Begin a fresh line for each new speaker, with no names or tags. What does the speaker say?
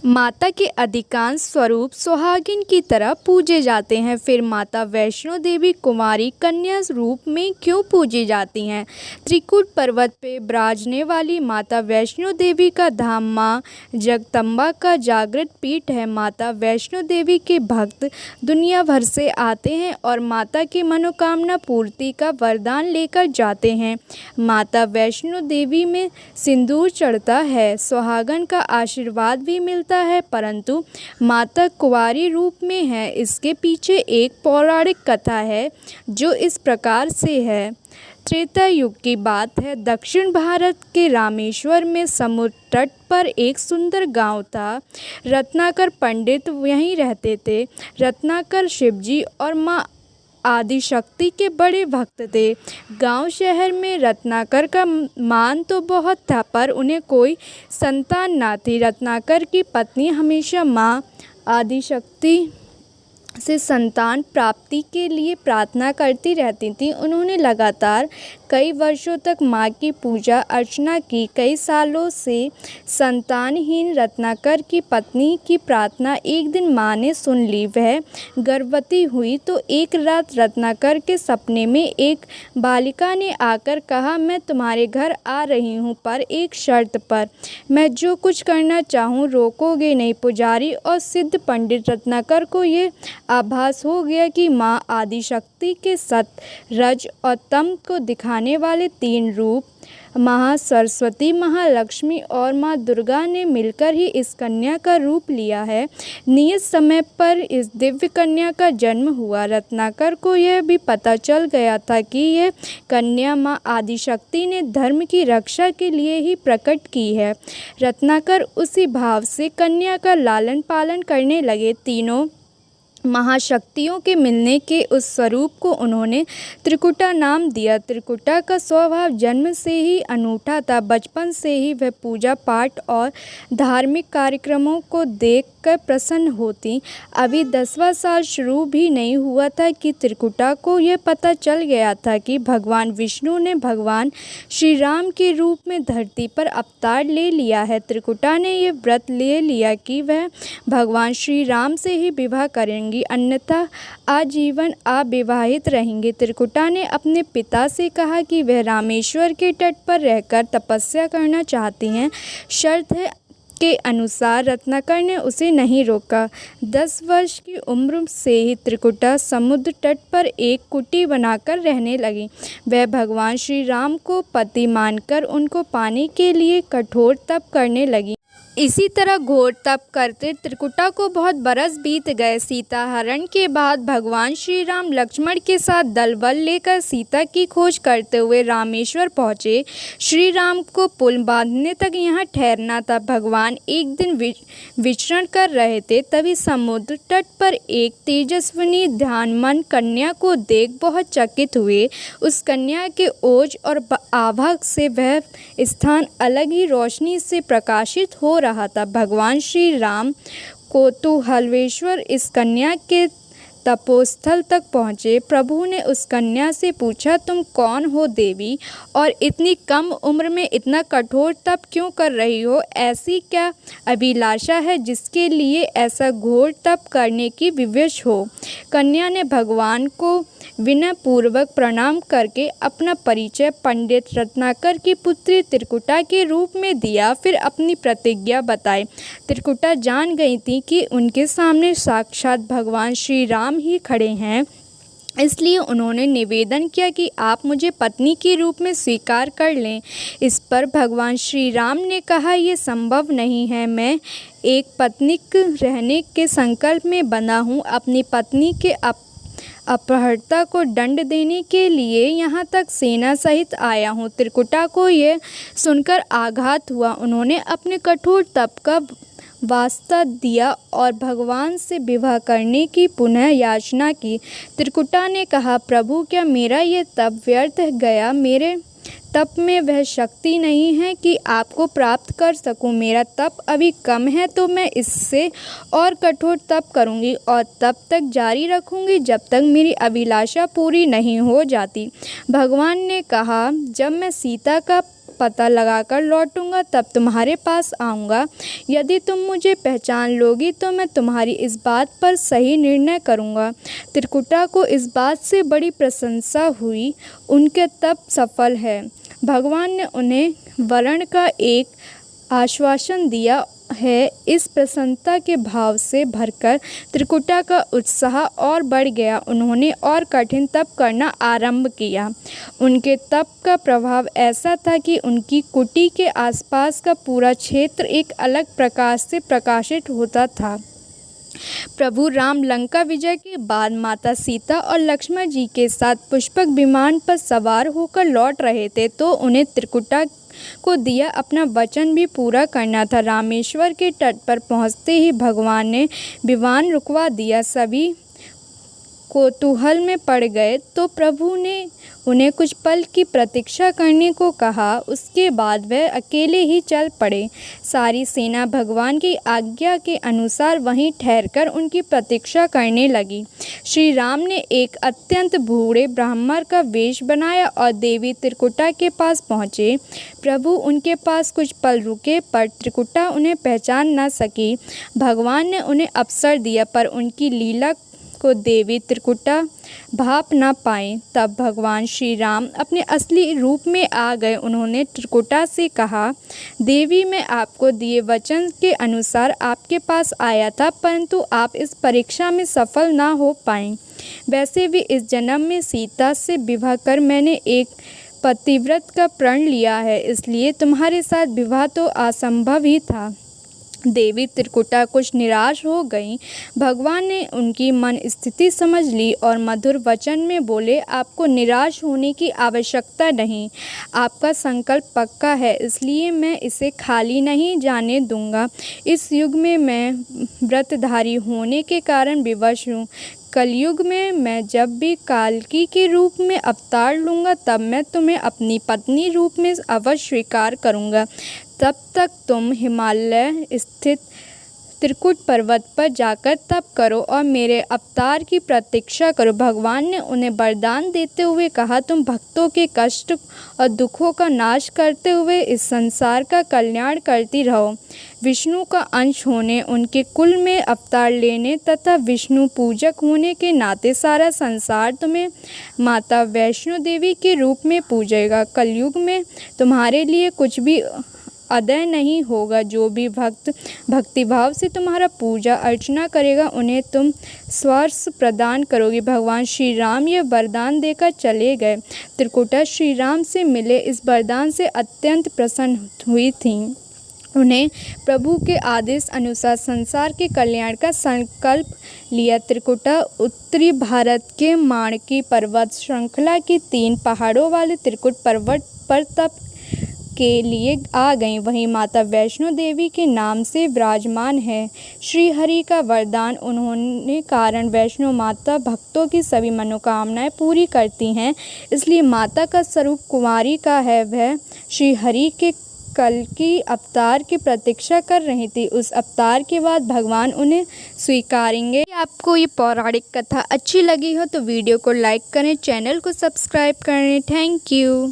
माता के अधिकांश स्वरूप सुहागिन की तरह पूजे जाते हैं। फिर माता वैष्णो देवी कुमारी कन्या रूप में क्यों पूजी जाती हैं? त्रिकूट पर्वत पे विराजने वाली माता वैष्णो देवी का धाम माँ जगदम्बा का जागृत पीठ है। माता वैष्णो देवी के भक्त दुनिया भर से आते हैं और माता की मनोकामना पूर्ति का वरदान लेकर जाते हैं। माता वैष्णो देवी में सिंदूर चढ़ता है, सुहागन का आशीर्वाद भी मिलता है, परंतु माता कुंवारी रूप में है। इसके पीछे एक पौराणिक कथा है जो इस प्रकार से है। त्रेता युग की बात है। दक्षिण भारत के रामेश्वर में समुद्र तट पर एक सुंदर गांव था। रत्नाकर पंडित यहीं रहते थे। रत्नाकर शिवजी और माँ आदिशक्ति के बड़े भक्त थे। गांव शहर में रत्नाकर का मान तो बहुत था, पर उन्हें कोई संतान ना थी। रत्नाकर की पत्नी हमेशा माँ आदिशक्ति से संतान प्राप्ति के लिए प्रार्थना करती रहती थी। उन्होंने लगातार कई वर्षों तक माँ की पूजा अर्चना की। कई सालों से संतानहीन रत्नाकर की पत्नी की प्रार्थना एक दिन माँ ने सुन ली। वह गर्भवती हुई तो एक रात रत्नाकर के सपने में एक बालिका ने आकर कहा, मैं तुम्हारे घर आ रही हूँ, पर एक शर्त पर। मैं जो कुछ करना चाहूँ रोकोगे नहीं। पुजारी और सिद्ध पंडित रत्नाकर को ये आभास हो गया कि माँ आदिशक्ति के सत, रज और तम को दिखाने वाले तीन रूप महासरस्वती, महालक्ष्मी और माँ दुर्गा ने मिलकर ही इस कन्या का रूप लिया है। नियत समय पर इस दिव्य कन्या का जन्म हुआ। रत्नाकर को यह भी पता चल गया था कि यह कन्या माँ आदिशक्ति ने धर्म की रक्षा के लिए ही प्रकट की है। रत्नाकर उसी भाव से कन्या का लालन पालन करने लगे। तीनों महाशक्तियों के मिलने के उस स्वरूप को उन्होंने त्रिकुटा नाम दिया। त्रिकुटा का स्वभाव जन्म से ही अनूठा था। बचपन से ही वह पूजा पाठ और धार्मिक कार्यक्रमों को देखकर प्रसन्न होती। अभी 10वां साल शुरू भी नहीं हुआ था कि त्रिकुटा को यह पता चल गया था कि भगवान विष्णु ने भगवान श्री राम के रूप में धरती पर अवतार ले लिया है। त्रिकुटा ने यह व्रत ले लिया कि वह भगवान श्री राम से ही विवाह करेंगे, अन्यथा आजीवन अविवाहित रहेंगे। त्रिकुटा ने अपने पिता से कहा कि वह रामेश्वर के तट पर रहकर तपस्या करना चाहती हैं। शर्त है के अनुसार रत्नाकर ने उसे नहीं रोका। 10 वर्ष की उम्र से ही त्रिकुटा समुद्र तट पर एक कुटी बनाकर रहने लगी। वह भगवान श्री राम को पति मानकर उनको पाने के लिए कठोर तप करने लगी। इसी तरह घोर तप करते त्रिकुटा को बहुत बरस बीत गए। सीता हरण के बाद भगवान श्री राम लक्ष्मण के साथ दल बल लेकर सीता की खोज करते हुए रामेश्वर पहुँचे। श्री राम को पुल बांधने तक यहाँ ठहरना था। भगवान एक दिन विचरण कर रहे थे, तभी समुद्र तट पर एक तेजस्विनी ध्यानमन कन्या को देख बहुत चकित हुए। उस कन्या के ओज और आभा से वह स्थान अलग ही रोशनी से प्रकाशित हो रहा था। भगवान श्री राम कौतूहलवेश्वर इस कन्या के तपोस्थल तक पहुँचे। प्रभु ने उस कन्या से पूछा, तुम कौन हो देवी, और इतनी कम उम्र में इतना कठोर तप क्यों कर रही हो? ऐसी क्या अभिलाषा है जिसके लिए ऐसा घोर तप करने की विवश हो? कन्या ने भगवान को विनयपूर्वक प्रणाम करके अपना परिचय पंडित रत्नाकर की पुत्री त्रिकुटा के रूप में दिया। फिर अपनी प्रतिज्ञा बताई। त्रिकुटा जान गई थी कि उनके सामने साक्षात भगवान श्री राम ही खड़े हैं, इसलिए उन्होंने निवेदन किया कि आप मुझे पत्नी के रूप में स्वीकार कर लें। इस पर भगवान श्री राम ने कहा, यह संभव नहीं है। मैं एक पत्नीक रहने के संकल्प में बंधा हूँ। अपनी पत्नी के अपहर्ता को दंड देने के लिए यहाँ तक सेना सहित आया हूँ। त्रिकुटा को यह सुनकर आघात हुआ। उन्होंने अपने कठोर तप का वास्ता दिया और भगवान से विवाह करने की पुनः याचना की। त्रिकुटा ने कहा, प्रभु, क्या मेरा ये तप व्यर्थ गया? मेरे तप में वह शक्ति नहीं है कि आपको प्राप्त कर सकूं। मेरा तप अभी कम है, तो मैं इससे और कठोर तप करूंगी और तब तक जारी रखूंगी जब तक मेरी अभिलाषा पूरी नहीं हो जाती। भगवान ने कहा, जब मैं सीता का पता लगाकर लौटूंगा तब तुम्हारे पास आऊँगा। यदि तुम मुझे पहचान लोगी तो मैं तुम्हारी इस बात पर सही निर्णय करूँगा। त्रिकुटा को इस बात से बड़ी प्रशंसा हुई। उनके तप सफल है। भगवान ने उन्हें वरण का एक आश्वासन दिया है। इस प्रसन्नता के भाव से भरकर त्रिकुटा का उत्साह और बढ़ गया। उन्होंने और कठिन तप करना आरंभ किया। उनके तप का प्रभाव ऐसा था कि उनकी कुटी के आसपास का पूरा क्षेत्र एक अलग प्रकाश से प्रकाशित होता था। प्रभु राम लंका विजय के बाद माता सीता और लक्ष्मण जी के साथ पुष्पक विमान पर सवार होकर लौट रहे थे तो उन्हें त्रिकुटा को दिया अपना वचन भी पूरा करना था। रामेश्वर के तट पर पहुंचते ही भगवान ने विमान रुकवा दिया। सभी कौतूहल में पड़ गए तो प्रभु ने उन्हें कुछ पल की प्रतीक्षा करने को कहा। उसके बाद वह अकेले ही चल पड़े। सारी सेना भगवान की आज्ञा के अनुसार वहीं ठहरकर उनकी प्रतीक्षा करने लगी। श्री राम ने एक अत्यंत बूढ़े ब्राह्मण का वेश बनाया और देवी त्रिकुटा के पास पहुँचे। प्रभु उनके पास कुछ पल रुके पर त्रिकुटा उन्हें पहचान न सकी। भगवान ने उन्हें अवसर दिया पर उनकी लीला को देवी त्रिकुटा भाप न पाए। तब भगवान श्री राम अपने असली रूप में आ गए। उन्होंने त्रिकुटा से कहा, देवी मैं आपको दिए वचन के अनुसार आपके पास आया था परंतु आप इस परीक्षा में सफल ना हो पाए। वैसे भी इस जन्म में सीता से विवाह कर मैंने एक पतिव्रत का प्रण लिया है, इसलिए तुम्हारे साथ विवाह तो असंभव ही था। देवी त्रिकुटा कुछ निराश हो गई। भगवान ने उनकी मन स्थिति समझ ली और मधुर वचन में बोले, आपको निराश होने की आवश्यकता नहीं। आपका संकल्प पक्का है, इसलिए मैं इसे खाली नहीं जाने दूंगा। इस युग में मैं व्रतधारी होने के कारण विवश हूँ। कलयुग में मैं जब भी कालकी के रूप में अवतार लूँगा तब मैं तुम्हें अपनी पत्नी रूप में अवश्य स्वीकार करूँगा। तब तक तुम हिमालय स्थित त्रिकुट पर्वत पर जाकर तप करो और मेरे अवतार की प्रतीक्षा करो। भगवान ने उन्हें वरदान देते हुए कहा, तुम भक्तों के कष्ट और दुखों का नाश करते हुए इस संसार का कल्याण करती रहो। विष्णु का अंश होने, उनके कुल में अवतार लेने तथा विष्णु पूजक होने के नाते सारा संसार तुम्हें माता वैष्णो देवी के रूप में पूजेगा। कलयुग में तुम्हारे लिए कुछ भी अदय नहीं होगा। जो भी भक्त भक्तिभाव से तुम्हारा पूजा अर्चना करेगा उन्हें तुम स्वर्ग प्रदान करोगे। भगवान श्री राम यह वरदान देकर चले गए। त्रिकुटा श्री राम से मिले इस वरदान से अत्यंत प्रसन्न हुई थी। उन्हें प्रभु के आदेश अनुसार संसार के कल्याण का संकल्प लिया। त्रिकुटा उत्तरी भारत के माणकी पर्वत श्रृंखला की 3 पहाड़ों वाले त्रिकुट पर्वत पर तप के लिए आ गईं। वहीं माता वैष्णो देवी के नाम से विराजमान है। श्री हरि का वरदान उन्होंने कारण वैष्णो माता भक्तों की सभी मनोकामनाएं पूरी करती हैं, इसलिए माता का स्वरूप कुमारी का है। वह श्री हरि के कल की अवतार की प्रतीक्षा कर रही थी। उस अवतार के बाद भगवान उन्हें स्वीकारेंगे। आपको ये पौराणिक कथा अच्छी लगी हो तो वीडियो को लाइक करें, चैनल को सब्सक्राइब करें। Thank you.